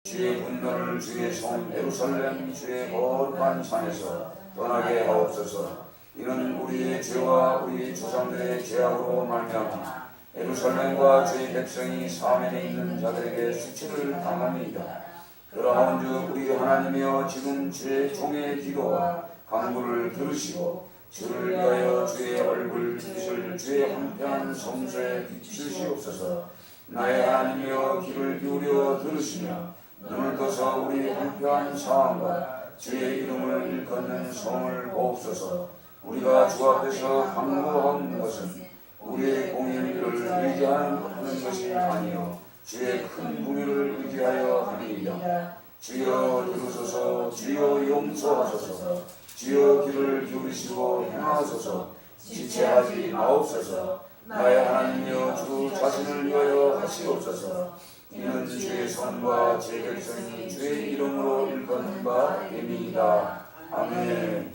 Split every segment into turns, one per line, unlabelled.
주의 분노를 주의 성 예루살렘 주의 거룩한 산에서 떠나게 하옵소서. 이는 우리의 죄와 우리 조상들의 죄악으로 말미암아 예루살렘과 주의 백성이 사면에 있는 자들에게 수치를 당함이다. 그러하온즉 우리 하나님이여 지금 주의 종의 기도와 간구를 들으시고 주를 위하여 주의 얼굴 빛을 주의 한편 성소에 비추시옵소서. 나의 하나님이여 귀를 기울여 들으시며 눈을 떠서 우리 한편 상황과 주의 이름을 일컫는 성을 보옵소서. 우리가 주 앞에서 간구하는 것은 우리의 공의를 의지하는 것이 아니요 주의 큰 궁유를 의지하여 하니이다. 주여 들으소서. 주여 용서하소서. 주여 귀를 기울이시고 행하소서. 지체하지 마옵소서. 나의 하나님이여 주 자신을 위하여 하시옵소서. 이는 주의 선과 제 백성이 주의 이름으로 일컫는 바 됨이다. 아멘.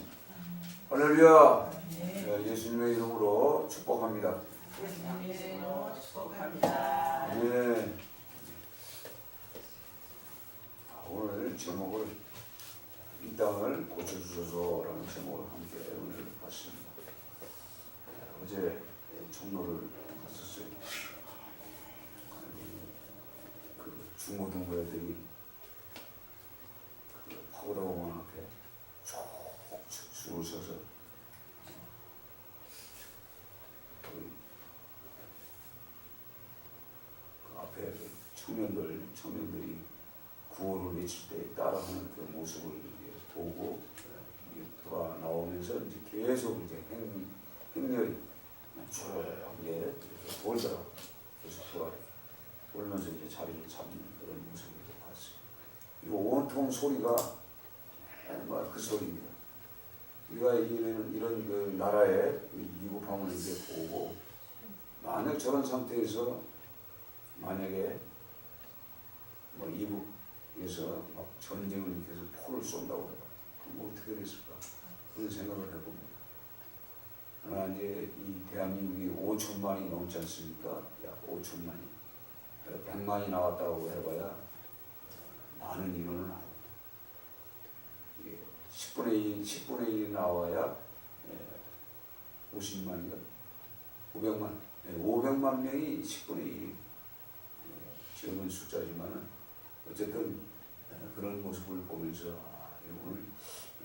할렐루야. 예수님의 이름으로 축복합니다.
예수님의 이름으로 축복합니다.
네. 오늘 제목을 이 땅을 고쳐주소서라는 제목으로 함께 오늘 봤습니다. 어제 총로를 갔었어요. 그 중고등부 애들이 그 파고다공원 앞에 쭉 줄을 서서 그 앞에 그 청년들이 구호를 외칠 때 따라하는 그 모습을 보고 돌아 나오면서 이제 계속 이제 행렬이 쭉 이제 돌더라고요. 계속 돌면서 이제 자리를 잡는 그런 모습을 봤어요. 이거 온통 소리가 정말 그 소리입니다. 우리가 이런 그 나라의 위급함을 이제 보고 만약 저런 상태에서 만약에 뭐 이북에서 막 전쟁을 계속 포를 쏜다고 해요. 그럼 어떻게 됐을까? 그런 생각을 해봅니다. 그러나 이제 이 대한민국이 5천만이 넘지 않습니까? 약 5천만이. 100만이 나왔다고 해봐야 많은 인원은 아닙니다. 10분의 1이 나와야 50만이가 500만 명이 10분의 1이 적은 숫자지만은 어쨌든 그런 모습을 보면서 오늘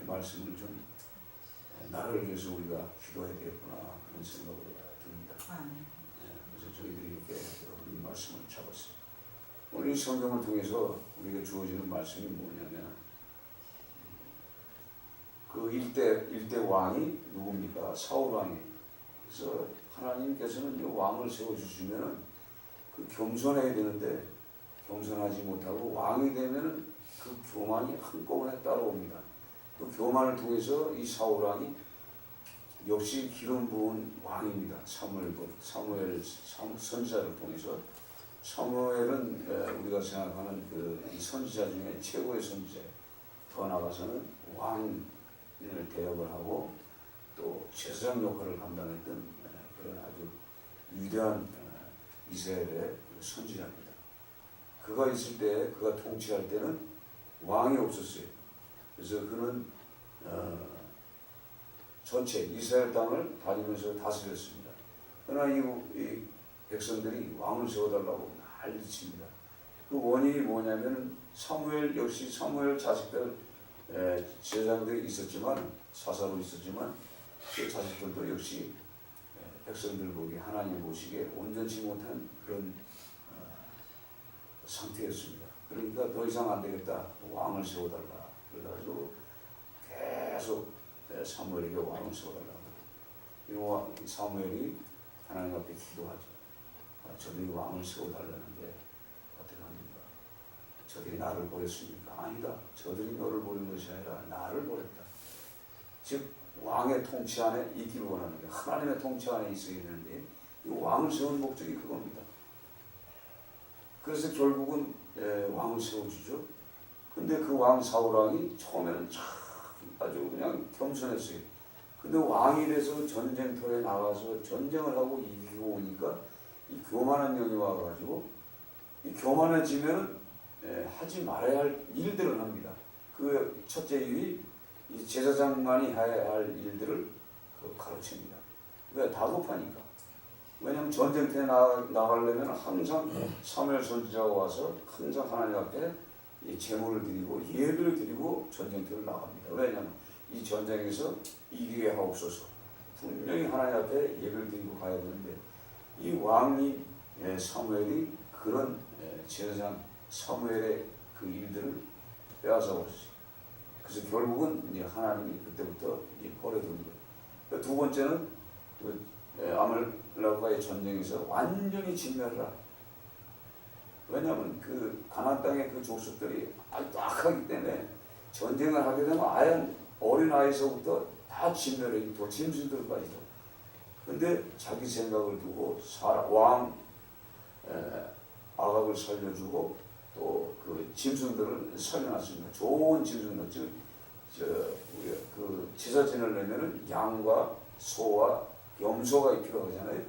이 말씀을 좀 나를 위해서 우리가 기도해야 되겠구나 그런 생각을 듭니다. 그래서 저희들이 이렇게 이 말씀을 잡았어요. 오늘 이 성경을 통해서 우리에게 주어지는 말씀이 뭐냐면 그 일대 왕이 누굽니까? 사울 왕이. 그래서 하나님께서는 이 왕을 세워주시면은 그 겸손해야 되는데 겸손하지 못하고 왕이 되면은 그 교만이 한꺼번에 따라옵니다. 그 교만을 통해서 이 사울 왕이 역시 기름 부은 왕입니다. 사무엘 선지자를 통해서 사무엘은 우리가 생각하는 그 선지자 중에 최고의 선지자. 더 나아가서는 왕을 대역을 하고 또 제사장 역할을 감당했던 그런 아주 위대한 이스라엘의 선지자입니다. 그가 있을 때, 그가 통치할 때는 왕이 없었어요. 그래서 그는 전체 이스라엘 땅을 다니면서 다스렸습니다. 그러나 이 백성들이 왕을 세워달라고 난리칩니다. 그 원인이 뭐냐면 사무엘 역시 사무엘 자식들 제사장들이 있었지만 사사로 있었지만 그 자식들도 역시 백성들 보기 하나님 보시기에 온전치 못한 그런 상태였습니다. 그러니까 더 이상 안 되겠다. 왕을 세워달라. 그래가지고 계속 사무엘에게 왕을 세워달라고. 그리고 사무엘이 하나님 앞에 기도하죠. 저들이 왕을 세워달라는데 어떻게 합니까? 저들이 나를 버렸습니까? 아니다. 저들이 너를 버린 것이 아니라 나를 버렸다. 즉 왕의 통치 안에 있기를 원하는 게 하나님의 통치 안에 있어야 되는데 이 왕을 세우는 목적이 그겁니다. 그래서 결국은 왕을 세워주죠. 근데 그 왕 사울왕이 처음에는 아주 그냥 겸손했어요. 근데 왕이 돼서 전쟁터에 나가서 전쟁을 하고 이기고 오니까 이 교만한 영이 와가지고 이 교만해지면은 하지 말아야 할 일들을 합니다. 그 첫째 일이 이 제사장만이 해야 할 일들을 가르칩니다. 왜? 다급하니까. 왜냐하면 전쟁터에 나가려면 항상 사무엘 선지자가 와서 항상 하나님 앞에 이 제물을 드리고 예배를 드리고 전쟁터를 나갑니다. 왜냐하면 이 전쟁에서 이기게 하옵소서. 분명히 하나님 앞에 예배를 드리고 가야 되는데 이 왕이 사무엘이 그런 제사장 사무엘의 그 일들을 빼앗아 버렸어요. 그래서 결국은 이제 하나님이 그때부터 이제 버려둔 거예요. 두 번째는 그 아말렉과의 전쟁에서 완전히 진멸하라. 왜냐하면 그 가나안 땅의 그 족속들이 아주 딱하기 때문에 전쟁을 하게 되면 아예 어린 아이서부터 다 진멸해, 또 짐승들까지도. 근데 자기 생각을 두고 왕 아각을 살려주고 또 그 짐승들을 살려놨습니다. 좋은 짐승들, 즉 그 제사 지내려면은 양과 소와 염소가 필요하잖아요.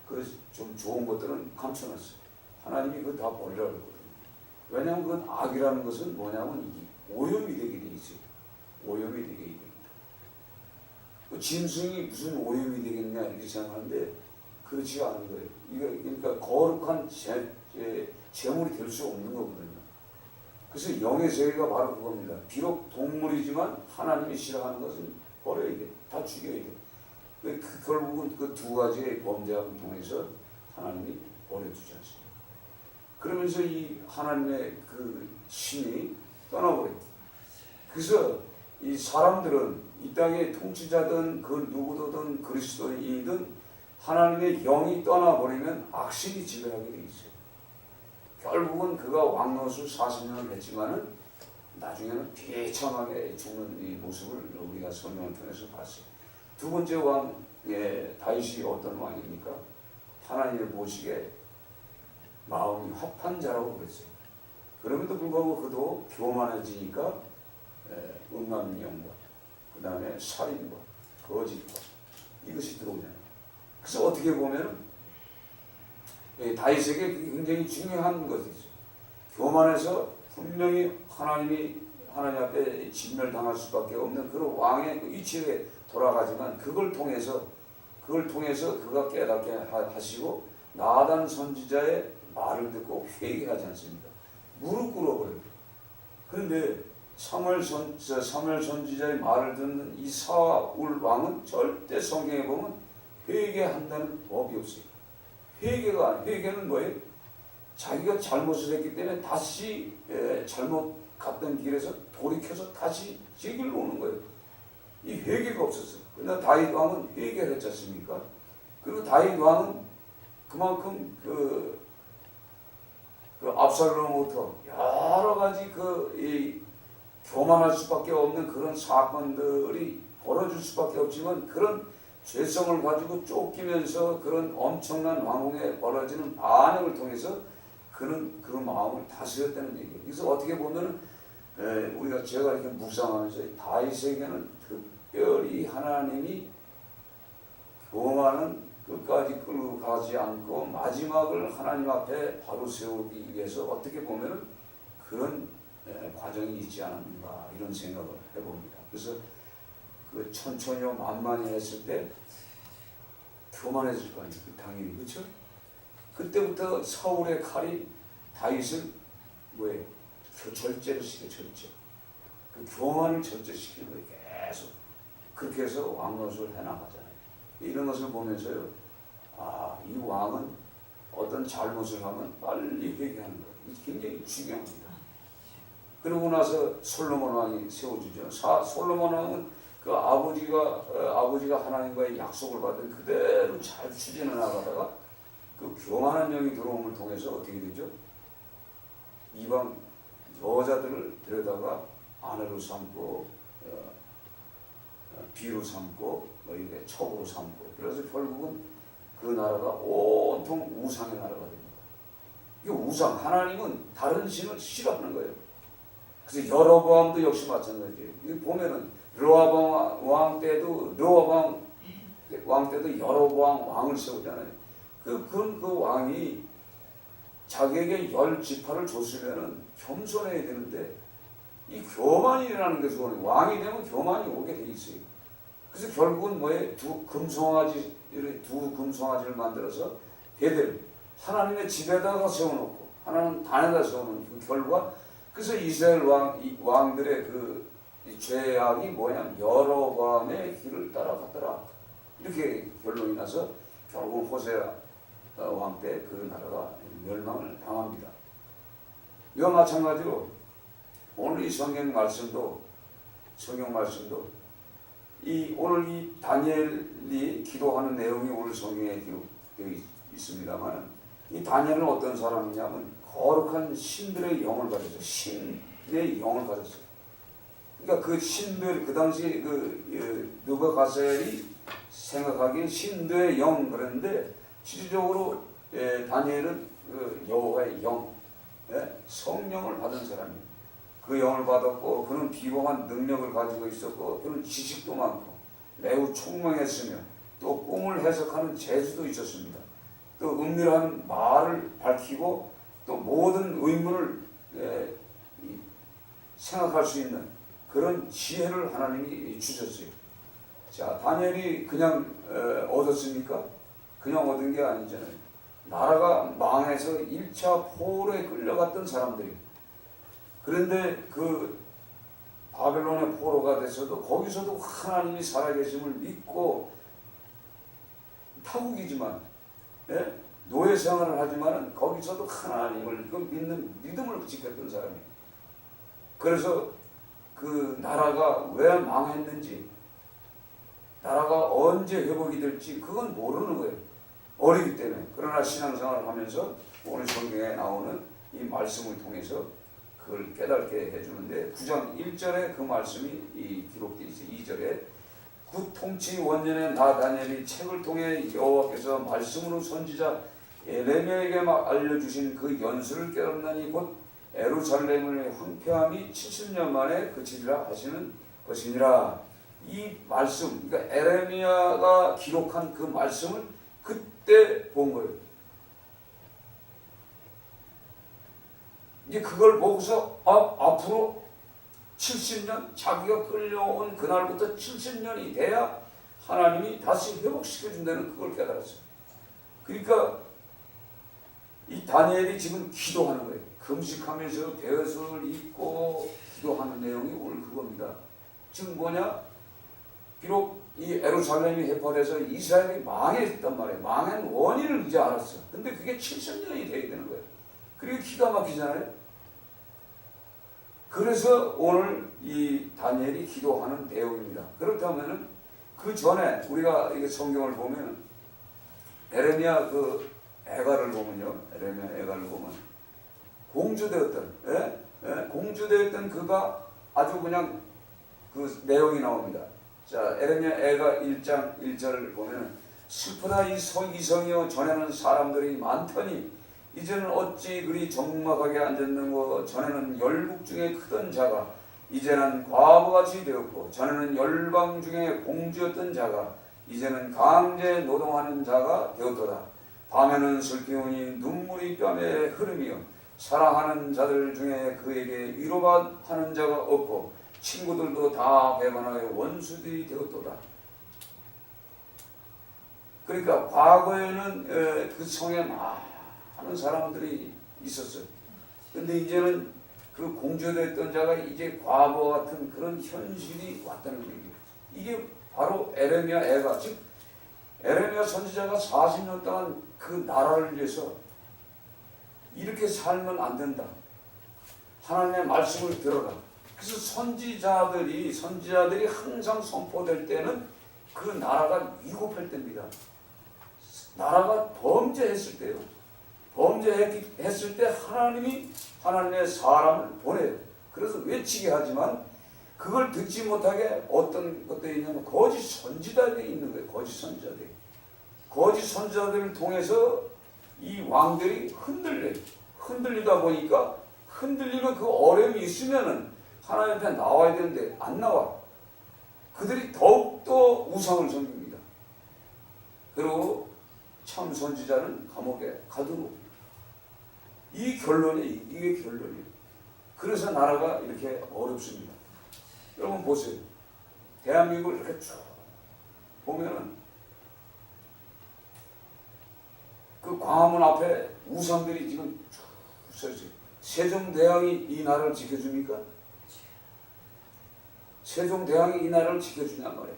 그 좀 좋은 것들은 감춰놨어요. 하나님이 그거 다 버리라고 그러거든요. 왜냐하면 그건 악이라는 것은 뭐냐면 오염이 되게 돼 있어요. 오염이 되게 됩니다. 그 짐승이 무슨 오염이 되겠냐 이렇게 생각하는데 그렇지 않은 거예요. 그러니까 거룩한 제물이 될 수 없는 거거든요. 그래서 영의 세계가 바로 그겁니다. 비록 동물이지만 하나님이 싫어하는 것은 버려야 돼. 다 죽여야 돼. 결국은 그 두 가지의 범죄함을 통해서 하나님이 버려두지 않습니다. 그러면서 이 하나님의 그 신이 떠나버려요. 그래서 이 사람들은 이 땅의 통치자든 그 누구든 그리스도인이든 하나님의 영이 떠나버리면 악신이 지배하게 돼 있어요. 결국은 그가 왕노릇을 40년을 했지만은 나중에는 비참하게 죽는 이 모습을 우리가 성경을 통해서 봤어요. 두 번째 왕 다윗이 어떤 왕입니까? 하나님의 보시기에 마음이 합한 자라고 그랬어요. 그럼에도 불구하고 그도 교만해지니까 음란영과 그 다음에 살인과 거짓과 이것이 들어오잖아요. 그래서 어떻게 보면 다윗에게 굉장히 중요한 것이죠. 교만해서 분명히 하나님 앞에 진멸당할 수밖에 없는 그런 왕의 그 위치에 돌아가지만 그걸 통해서 그가 깨닫게 하시고 나단 선지자의 말을 듣고 회개하지 않습니까? 무릎 꿇어버려요. 그런데 사무엘 선지자의 말을 듣는 이 사울 왕은 절대 성경에 보면 회개한다는 법이 없어요. 회개는 뭐예요? 자기가 잘못을 했기 때문에 다시 잘못 갔던 길에서 돌이켜서 다시 제 길로 오는 거예요. 이 회개가 없었어요. 그러나 다윗 왕은 회개를 했지 않습니까? 그리고 다윗 왕은 그만큼 그 압살롬으로부터 여러 가지 교만할 수밖에 없는 그런 사건들이 벌어질 수밖에 없지만 그런 죄성을 가지고 쫓기면서 그런 엄청난 왕궁에 벌어지는 반역을 통해서 그는 그 마음을 다스렸다는 얘기예요. 그래서 어떻게 보면 제가 이렇게 묵상하면서 다윗에게는 특별히 하나님이 교만은 끝까지 끌고 가지 않고 마지막을 하나님 앞에 바로 세우기 위해서 어떻게 보면 그런 과정이 있지 않았는가 이런 생각을 해봅니다. 그래서 그 천천히요 만만히 했을 때 교만해질 거 아니에요. 당연히 그렇죠? 그때부터 사울의 칼이 다윗을 뭐예요? 절제를 시켜 절제. 그 교만을 절제시키는 거예요. 계속 그렇게 해서 왕노릇을 해나가잖아요. 이런 것을 보면서요, 이 왕은 어떤 잘못을 하면 빨리 회개하는 거예요. 이게 굉장히 중요합니다. 그러고 나서 솔로몬 왕이 세워지죠. 솔로몬 왕은 그 아버지가 하나님과의 약속을 받은 그대로 잘 추진해 나가다가 그 교만한 영이 들어옴을 통해서 어떻게 되죠? 이방 여자들을 데려다가 아내로 삼고 비로 삼고 이게 첩으로 삼고 그래서 결국은 그 나라가 온통 우상의 나라가 됩니다. 이 우상 하나님은 다른 신을 싫어하는 거예요. 그래서 여로보암도 역시 마찬가지예요. 여기 보면은 르호보암 왕 때도 여로보암 왕을 세우잖아요. 그 왕이 자기에게 10지파를 줬으면은 겸손해야 되는데 이 교만이라는 게 좋은 왕이 되면 교만이 오게 돼 있어요. 그래서 결국은 뭐에 두 금송아지를 만들어서 베델 하나님의 집에다가 세워놓고 하나는 단에다 세워놓은 그 결과 그래서 이스라엘 왕들의 그 죄악이 뭐냐면 여로보암의 길을 따라갔더라. 이렇게 결론이 나서 결국 호세아 왕 때 그 나라가 멸망을 당합니다. 이와 마찬가지로 오늘 이 성경 말씀도 오늘 이 다니엘이 기도하는 내용이 오늘 성경에 기록되어 있습니다만 이 다니엘은 어떤 사람이냐면 거룩한 신들의 영을 가졌어요. 신의 영을 가졌어요. 그러니까 그 신들 그 당시 느부갓네살이 생각하기에 신들의 영 그랬는데 실질적으로 다니엘은 여호와의 영, 성령을 받은 사람이에요. 그 영을 받았고 그는 비범한 능력을 가지고 있었고 그는 지식도 많고 매우 총명했으며 또 꿈을 해석하는 재주도 있었습니다. 또 은밀한 말을 밝히고 또 모든 의문을 생각할 수 있는 그런 지혜를 하나님이 주셨어요. 자, 다니엘이 그냥 얻었습니까? 그냥 얻은 게 아니잖아요. 나라가 망해서 1차 포로에 끌려갔던 사람들이. 그런데 그 바벨론의 포로가 돼서도 거기서도 하나님이 살아계심을 믿고 타국이지만 노예 생활을 하지만 거기서도 하나님을 믿는 믿음을 지켰던 사람이에요. 그래서 그 나라가 왜 망했는지 나라가 언제 회복이 될지 그건 모르는 거예요. 어리기 때문에. 그러나 신앙생활을 하면서 오늘 성경에 나오는 이 말씀을 통해서 그걸 깨닫게 해주는데 9장 1절에 그 말씀이 기록되어 있어요. 2절에 그 통치 원년에 나 다니엘이 책을 통해 여호와께서 말씀으로 선지자 에레미야에게 알려주신 그 연수를 깨닫나니 곧 예루살렘의 황폐함이 70년 만에 그치리라 하시는 것이니라. 이 말씀, 그러니까 에레미야가 기록한 그 말씀을 그때 본 거예요. 이제 그걸 보고서 앞으로 70년 자기가 끌려온 그날부터 70년이 돼야 하나님이 다시 회복시켜준다는 그걸 깨달았어요. 그러니까 이 다니엘이 지금 기도하는 거예요. 금식하면서 배설을 읽고 기도하는 내용이 오늘 그겁니다. 지금 뭐냐? 비록 이 예루살렘이 해파돼서 이스라엘이 망했단 말이에요. 망한 원인을 이제 알았어. 근데 그게 70년이 돼야 되는 거예요. 그리고 기가 막히잖아요. 그래서 오늘 이 다니엘이 기도하는 내용입니다. 그렇다면은 그 전에 우리가 이게 성경을 보면 에레미야 그 애가를 보면요. 에레미야 애가를 보면 공주되었던 공주되었던 그가 아주 그냥 그 내용이 나옵니다. 자, 에레미야 애가 1장 1절을 보면 슬프다 이성이여 전에는 사람들이 많더니 이제는 어찌 그리 적막하게 앉았는고 전에는 열국 중에 크던 자가 이제는 과부같이 되었고 전에는 열방 중에 공주였던 자가 이제는 강제 노동하는 자가 되었도다. 밤에는 슬피우니 눈물이 뺨에 흐르며 사랑하는 자들 중에 그에게 위로하는 자가 없고 친구들도 다 배반하여 원수들이 되었도다. 그러니까 과거에는 그 성에 많은 사람들이 있었어요. 근데 이제는 그 공주됐던 자가 이제 과거와 같은 그런 현실이 왔다는 얘기예요. 이게 바로 에레미야 애가, 즉 에레미야 선지자가 40년 동안 그 나라를 위해서 이렇게 살면 안 된다. 하나님의 말씀을 들어라. 그래서 선지자들이 항상 선포될 때는 그 나라가 위급할 때입니다. 나라가 범죄했을 때요. 범죄했을 때 하나님이 하나님의 사람을 보내요. 그래서 외치게 하지만 그걸 듣지 못하게 어떤 것들이 있냐면 거짓 선지자들이 있는 거예요. 거짓 선지자들을 통해서 이 왕들이 흔들려요. 흔들리다 보니까 흔들리면 그 어려움이 있으면은 하나님 앞에 나와야 되는데 안 나와. 그들이 더욱더 우상을 섬깁니다. 그리고 참 선지자는 감옥에 가두고 이 결론이 이게 결론이에요. 그래서 나라가 이렇게 어렵습니다. 여러분 보세요. 대한민국을 이렇게 쭉 보면은 그 광화문 앞에 우상들이 지금 쭉 서 있어요. 세종대왕이 이 나라를 지켜줍니까? 세종대왕이 이 나라를 지켜주냔 말이에요.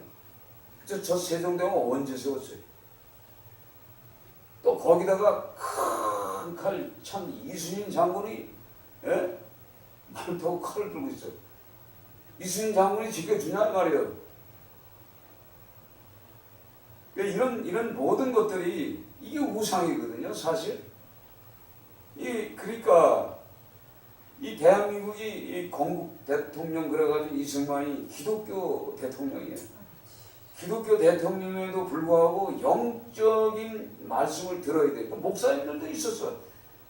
저 세종대왕은 언제 세웠어요? 또 거기다가 큰 칼, 참 이순신 장군이 말 타고 칼을 들고 있어요. 이순신 장군이 지켜주냐 말이에요. 이런 모든 것들이 이게 우상이거든요, 사실. 그러니까 이 대한민국이 이 건국 대통령 그래가지고 이승만이 기독교 대통령이에요. 기독교 대통령에도 불구하고 영적인 말씀을 들어야 돼요. 목사님들도 있었어요.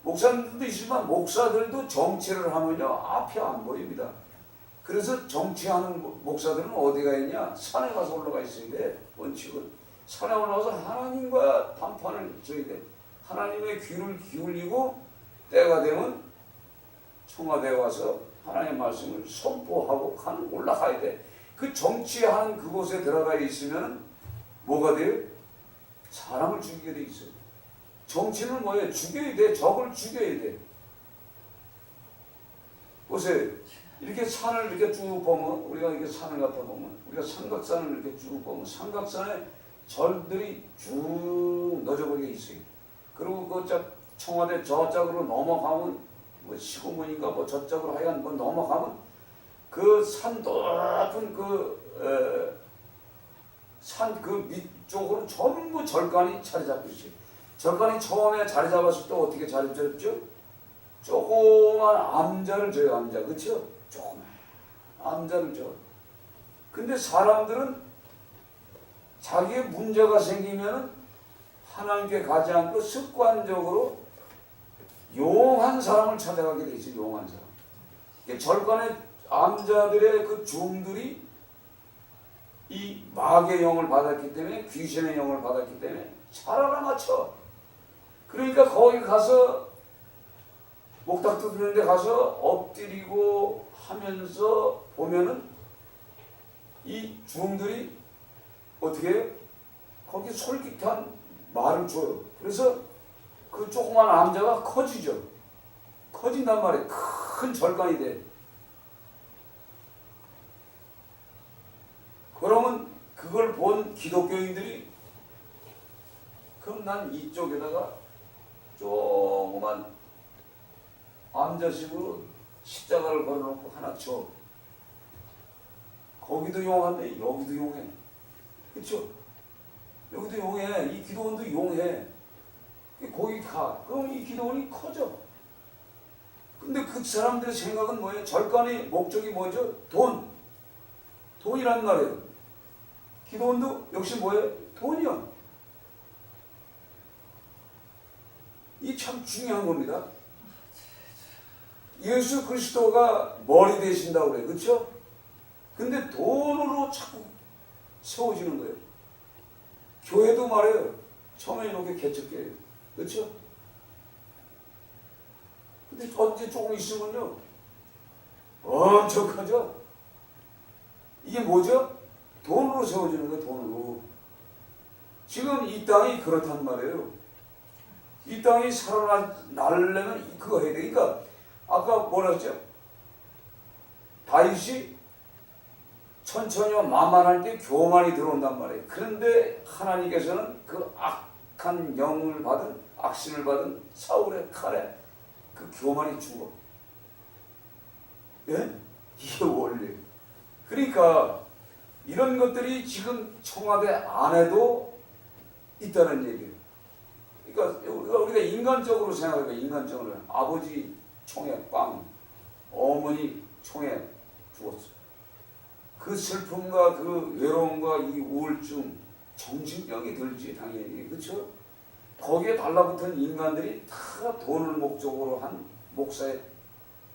목사님들도 있지만 목사들도 정치를 하면요 앞이 안 보입니다. 그래서 정치하는 목사들은 어디가 있냐? 산에 가서 올라가 있어야 돼. 원칙은 산에 올라가서 하나님과 담판을 줘야 돼. 하나님의 귀를 기울이고 때가 되면 청와대에 와서 하나님의 말씀을 선포하고 올라가야 돼. 그 정치하는 그곳에 들어가 있으면 뭐가 돼요? 사람을 죽이게 돼 있어요. 정치는 뭐예요? 죽여야 돼. 적을 죽여야 돼. 보세요. 이렇게 산을 이렇게 쭉 보면, 우리가 이렇게 산을 갖다 보면, 우리가 삼각산을 이렇게 쭉 보면, 삼각산에 절들이 쭉 너저버리게 있어요. 그리고 그 청와대 저쪽으로 넘어가면, 뭐 시고문인가 뭐 저쪽으로 하여간 뭐 넘어가면, 그 산 높은 산 그 밑쪽으로 전부 절간이 자리 잡고 있어요. 절간이 처음에 자리 잡았을 때 어떻게 자리 잡죠? 조그만 암자를 줘요, 암자. 그쵸? 조그만 암자를 줘. 근데 사람들은 자기의 문제가 생기면 하나님께 가지 않고 습관적으로 용한 사람을 찾아가게 돼 있어요, 용한 사람. 절간의 암자들의 그 종들이 이 마귀의 영을 받았기 때문에, 귀신의 영을 받았기 때문에 잘 알아맞혀. 그러니까 거기 가서 목탁도 드는 데 가서 엎드리고 하면서 보면은 이 종들이 어떻게 해요? 거기 솔깃한 말을 줘요. 그래서 그 조그만 암자가 커지죠. 커진단 말이에요. 큰 절간이 돼. 그러면 그걸 본 기독교인들이 그럼 난 이쪽에다가 조그만 암자식으로 십자가를 걸어놓고 하나 줘. 거기도 용하네, 여기도 용해. 그쵸? 여기도 용해. 이 기도원도 용해. 거기 가. 그럼 이 기도원이 커져. 근데 그 사람들의 생각은 뭐예요? 절간의 목적이 뭐죠? 돈이란 말이에요. 기도원도 역시 뭐예요? 돈이요. 이 참 중요한 겁니다. 예수 그리스도가 머리 되신다고 그래요. 그렇죠? 근데 돈으로 자꾸 세워지는 거예요. 교회도 말해요. 처음에 이렇게 개척교회예요. 그렇죠? 근데 언제 조금 있으면요 엄청 커져. 이게 뭐죠? 돈으로 세워지는 거예요. 돈으로. 지금 이 땅이 그렇단 말이에요. 이 땅이 살아나려면 그거 해야 돼. 그러니까 아까 뭐라 했죠? 다윗이 천천히와 만만할 때 교만이 들어온단 말이에요. 그런데 하나님께서는 그 악한 영을 받은, 악신을 받은 사울의 칼에 그 교만이 죽어. 예? 이게 원리예요. 그러니까 이런 것들이 지금 청와대 안에도 있다는 얘기예요. 그러니까 우리가 인간적으로 생각해봐. 인간적으로 아버지 총에 빵, 어머니 총에 죽었어. 그 슬픔과 그 외로움과 이 우울증, 정신병이 들지 당연히. 그렇죠? 거기에 달라붙은 인간들이 다 돈을 목적으로 한 목사의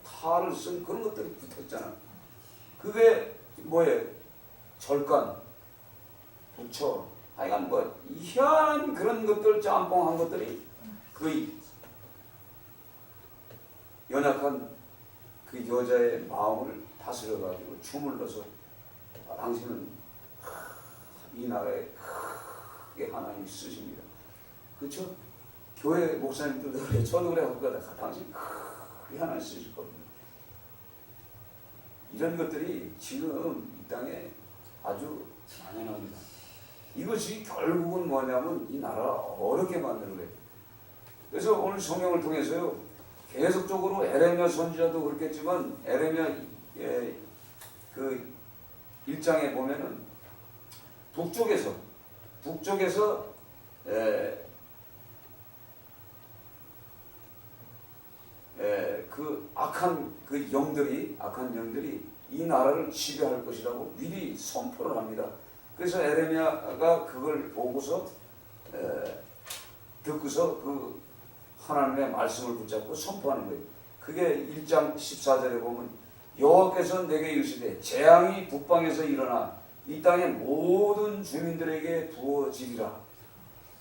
탈을 쓴 그런 것들이 붙었잖아. 그게 뭐예요? 절간, 부처, 하여간 뭐 희한한 그런 것들, 짬뽕한 것들이 거의 연약한 그 여자의 마음을 다스려가지고 춤을 넣어서 당신은 이 나라에 크게 하나님 쓰십니다. 그렇죠? 교회 목사님들도 그래. 저도 그래. 당신 크게 하나님 쓰실 겁니다. 이런 것들이 지금 이 땅에 아주 당연합니다. 이것이 결국은 뭐냐면 이 나라 어렵게 만드는 거예요. 그래서 오늘 성경을 통해서요, 계속적으로 에레미야 선지자도 그렇겠지만 에레미야 그 1장에 보면은 북쪽에서 그 악한 영들이 이 나라를 지배할 것이라고 미리 선포를 합니다. 그래서 에레미야가 그걸 보고서 듣고서 그 하나님의 말씀을 붙잡고 선포하는 거예요. 그게 1장 14절에 보면 여호와께서 내게 이르시되 재앙이 북방에서 일어나 이 땅의 모든 주민들에게 부어지리라.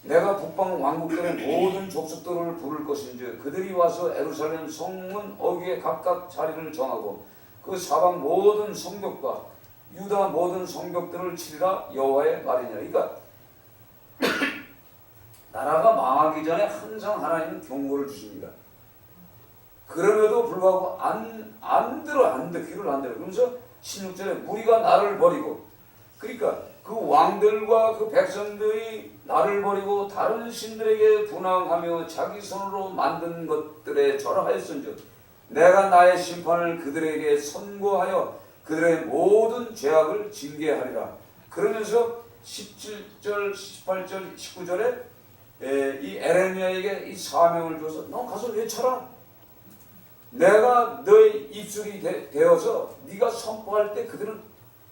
내가 북방 왕국들의 모든 족속들을 부를 것인지 그들이 와서 예루살렘 성문 어귀에 각각 자리를 정하고 그 사방 모든 성벽과 유다 모든 성벽들을 치리라 여호와의 말이니라. 그러니까 나라가 망하기 전에 항상 하나님은 경고를 주십니다. 그럼에도 불구하고 안 들어. 귀를 안 들어. 그러면서 16절에 무리가 나를 버리고, 그러니까 그 왕들과 그 백성들이 나를 버리고 다른 신들에게 분항하며 자기 손으로 만든 것들에 절하였은즉 내가 나의 심판을 그들에게 선고하여 그들의 모든 죄악을 징계하리라. 그러면서 17절, 18절, 19절에 이 에레미야에게 이 사명을 줘서 너 가서 외쳐라. 내가 너의 입술이 되어서 네가 선포할 때 그들은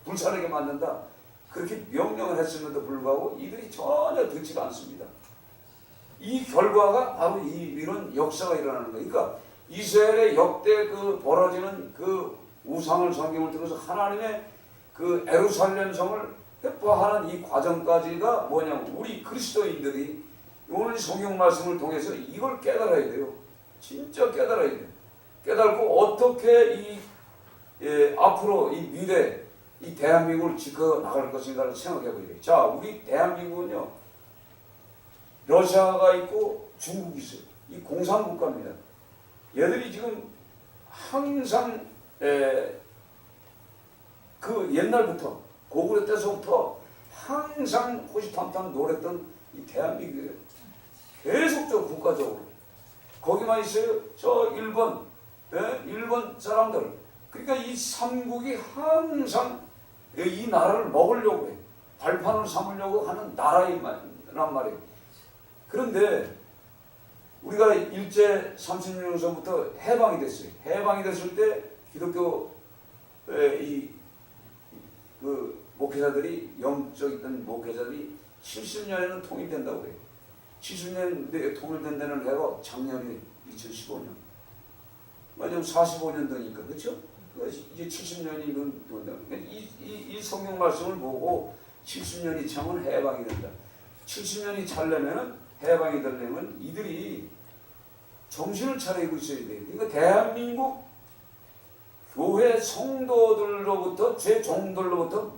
불사르게 만든다. 그렇게 명령을 했음에도 불구하고 이들이 전혀 듣지가 않습니다. 이 결과가 바로 이런 역사가 일어나는 거예요. 그러니까 이스라엘의 역대 그 벌어지는 그 우상을 성경을 통해서 하나님의 그 예루살렘 성을 회포하는 이 과정까지가 뭐냐면 우리 그리스도인들이 오늘 성경 말씀을 통해서 이걸 깨달아야 돼요. 진짜 깨달아야 돼요. 깨달고 어떻게 앞으로 이 미래 이 대한민국을 지켜 나갈 것인가를 생각해 보야 돼요. 자, 우리 대한민국은요, 러시아가 있고 중국이 있어요. 이 공산국가입니다. 얘들이 지금 항상 그 옛날부터 고구려 때서부터 항상 호시탐탐 노랬던 이 대한민국이에요. 계속적으로 국가적으로 거기만 있어요. 저 일본 사람들. 그러니까 이 삼국이 항상 이 나라를 먹으려고 해. 발판을 삼으려고 하는 나라란 말이에요. 그런데 우리가 일제 30년 전부터 해방이 됐어요. 해방이 됐을 때 기독교 그 목회자들이 영적인 목회자들이 70년에는 통일된다고 해요. 70년에 통일된다는 해가 작년이 2015년. 왜냐면 45년 되니까, 그렇죠? 이제 70년이 된다. 이 성경 말씀을 보고 70년이 차면 해방이 된다. 70년이 차려면은 해방이 되려면 이들이 정신을 차리고 있어야 돼요. 그러니까 대한민국 교회 성도들로부터 제 종들로부터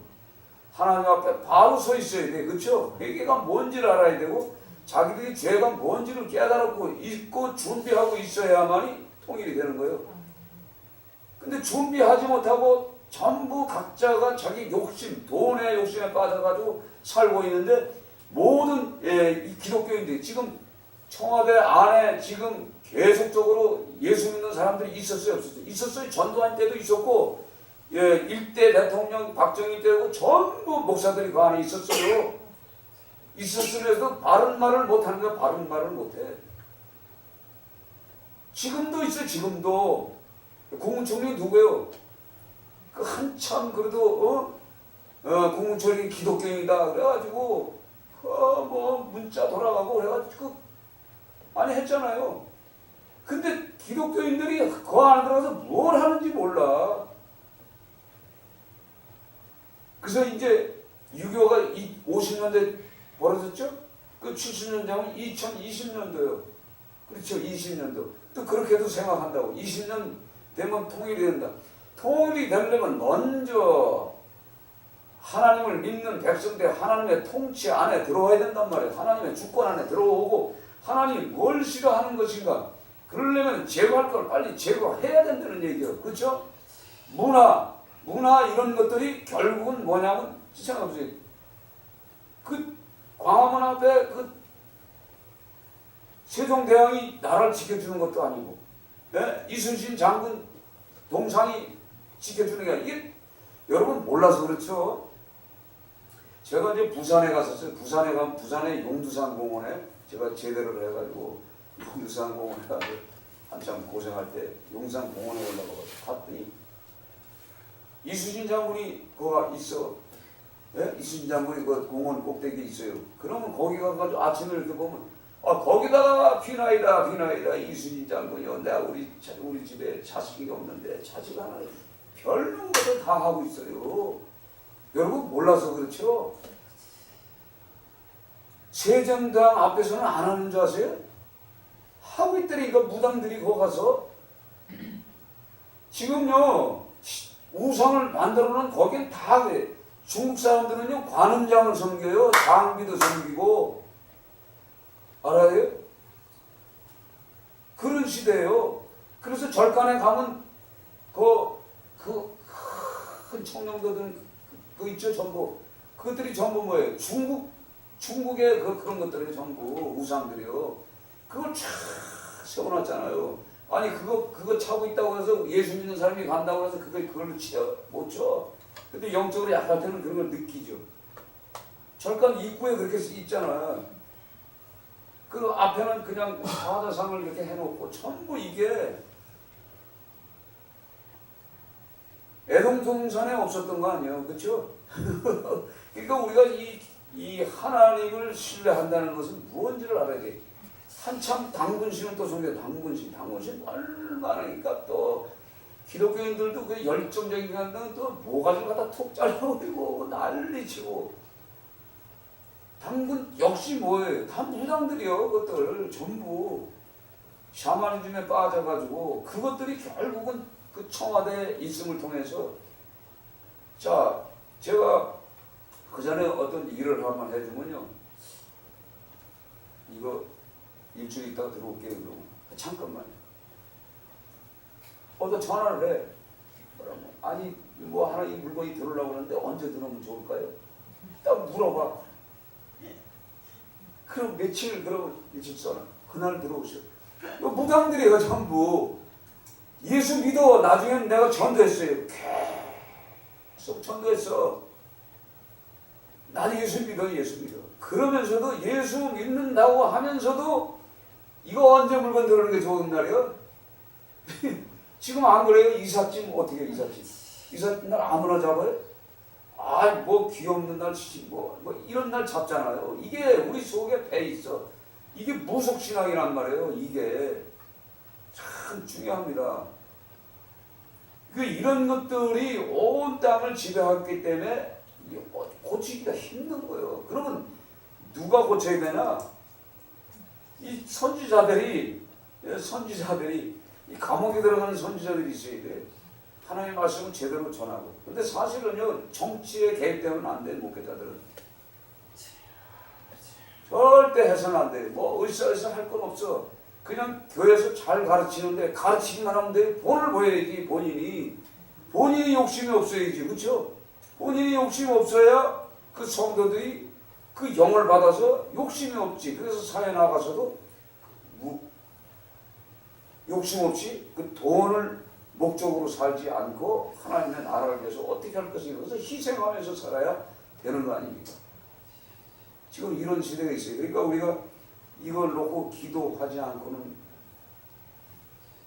하나님 앞에 바로 서 있어야 돼. 그렇죠? 회개가 뭔지를 알아야 되고 자기들이 죄가 뭔지를 깨달고 있고 준비하고 있어야만이 통일이 되는 거예요. 근데 준비하지 못하고 전부 각자가 자기 욕심, 돈의 욕심에 빠져가지고 살고 있는데 모든 이 기독교인들이 지금 청와대 안에 지금 계속적으로 예수 믿는 사람들이 있었어요, 없었어요? 있었어요. 전두환 때도 있었고, 일대 대통령 박정희 때고 전부 목사들이 그 안에 있었어요. 있었으면서도 바른 말을 못하는 거야. 바른 말을 못해. 지금도 있어요. 지금도 국무총리 누구예요? 그 한참 그래도 국무총리 기독교인이다 그래가지고 뭐 문자 돌아가고 그래가지고 많이 했잖아요. 근데 기독교인들이 그 안에 들어가서 뭘 하는지 몰라. 그래서 이제 유교가 50년대 벌어졌죠? 그 70년 전은 2020년도예요. 그렇죠. 20년도. 또 그렇게도 생각한다고. 20년 되면 통일이 된다. 통일이 되려면 먼저 하나님을 믿는 백성들 하나님의 통치 안에 들어와야 된단 말이에요. 하나님의 주권 안에 들어오고 하나님이 뭘 싫어하는 것인가. 그러려면 제거할 걸 빨리 제거해야 된다는 얘기예요. 그렇죠? 문화 이런 것들이 결국은 뭐냐면 생각해보세요. 그 광화문 앞에 그 세종대왕이 나라를 지켜주는 것도 아니고, 네? 이순신 장군 동상이 지켜주는 게 아니고, 이게 여러분 몰라서 그렇죠. 제가 이제 부산에 갔었어요. 부산에 가면 부산의 용두산 공원에 제가 제대를 해가지고 용두산 공원에 가서 한참 고생할 때 용산 공원에 올라가서 갔더니 이순신 장군이 거기 있어. 예? 이순신 장군이 그 공원 꼭대기에 있어요. 그러면 거기 가가지고 아침에 이렇게 보면 거기다가 비나이다 이순신 장군이요. 내가 우리 집에 자식이 없는데 자식 하나 별놈 것을 다 하고 있어요. 여러분 몰라서 그렇죠. 세종대왕 앞에서는 안 하는 줄 아세요? 하고 있더니까 무당들이 거기 가서 지금요 우상을 만들어놓은 거긴 다 그래. 중국 사람들은요 관음장을 섬겨요. 장비도 섬기고. 알아요? 그런 시대예요. 그래서 절간에 가면 큰 청룡도들 그 있죠 전부. 그것들이 전부 뭐예요? 중국의 그런 것들이 전부 우상들이요. 그걸 쫙 세워놨잖아요. 아니 그거 차고 있다고 해서 예수 믿는 사람이 간다고 해서 그걸로 못 쳐. 근데 영적으로 약할 때는 그런 걸 느끼죠. 절간 입구에 그렇게 있잖아. 그 앞에는 그냥 사자상을 이렇게 해놓고 전부 이게 애동동산에 없었던 거 아니에요, 그렇죠? 그러니까 우리가 이 하나님을 신뢰한다는 것은 무엇인지를 알아야 돼. 한참 당군신은 또 성경 당군신 얼마나니까 또 기독교인들도 그 열정적인 한다는 또 모가지를 갖다 툭 잘라버리고 난리치고. 당군 역시 뭐예요? 다 무당들이요. 그것들 전부 샤머니즘에 빠져가지고 그것들이 결국은 그 청와대 있음을 통해서. 자, 제가 그 전에 어떤 일을 한번 해주면요. 이거 일주일 있다가 들어올게요. 그러면 잠깐만요. 너 전화를 해. 뭐라고? 아니 뭐 하나 이 물건이 들어오려고 하는데 언제 들어오면 좋을까요? 딱 물어봐. 그럼 며칠 그러면 며칠 써라. 그날 들어오셔. 무당들이에요 전부. 예수 믿어. 나중에 내가 전도했어요. 계속 전도했어. 나는 예수 믿어. 그러면서도 예수 믿는다고 하면서도 이거 언제 물건 들어오는 게 좋은 날이요? 지금 안 그래요? 이삿짐 어떻게 해요? 이삿짐 날 아무나 잡아요? 뭐 귀없는 날, 뭐 이런 날 잡잖아요. 이게 우리 속에 배 있어. 이게 무속신앙이란 말이에요. 이게 참 중요합니다. 이런 것들이 온 땅을 지배하기 때문에 고치기가 힘든 거예요. 그러면 누가 고쳐야 되나? 이 선지자들이 이 감옥에 들어가는 선지자들이 있어야 돼. 하나님의 말씀을 제대로 전하고. 근데 사실은요 정치에 개입되면 안 돼. 목회자들은 절대 해서는 안 돼. 뭐 으쌰으쌰 할 건 없어. 그냥 교회에서 잘 가르치는데 가르치기만 하면 돼. 본을 보여야지. 본인이 욕심이 없어야지. 그렇죠? 본인이 욕심이 없어야 그 성도들이 그 영을 받아서 욕심이 없지. 그래서 사회 나가서도 욕심 없이 그 돈을 목적으로 살지 않고 하나님의 나라를 위해서 어떻게 할 것인가. 그래서 희생하면서 살아야 되는 거 아닙니까? 지금 이런 시대가 있어요. 그러니까 우리가 이걸 놓고 기도하지 않고는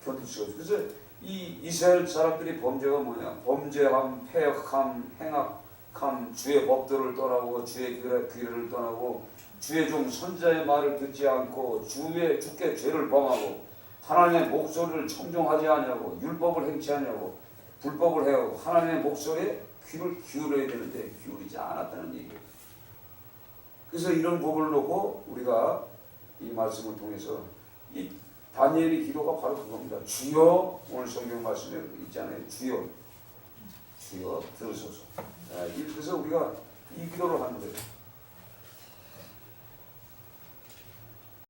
견딜 수가 없어요. 그래서 이 이스라엘 사람들이 범죄가 뭐냐? 범죄함, 패역함, 행악함, 주의 법도를 떠나고 주의 규례를 떠나고 주의 종 선지자의 말을 듣지 않고 주께 죄를 범하고 하나님의 목소리를 청종하지 아니하고 율법을 행치 아니하고 불법을 해하고 하나님의 목소리에 귀를 기울여야 되는데 기울이지 않았다는 얘기예요. 그래서 이런 법을 놓고 우리가 이 말씀을 통해서 이 다니엘의 기도가 바로 그겁니다. 주여, 오늘 성경 말씀에 있잖아요. 주여, 주여 들으소서. 그래서 우리가 이 기도를 하는 거예요.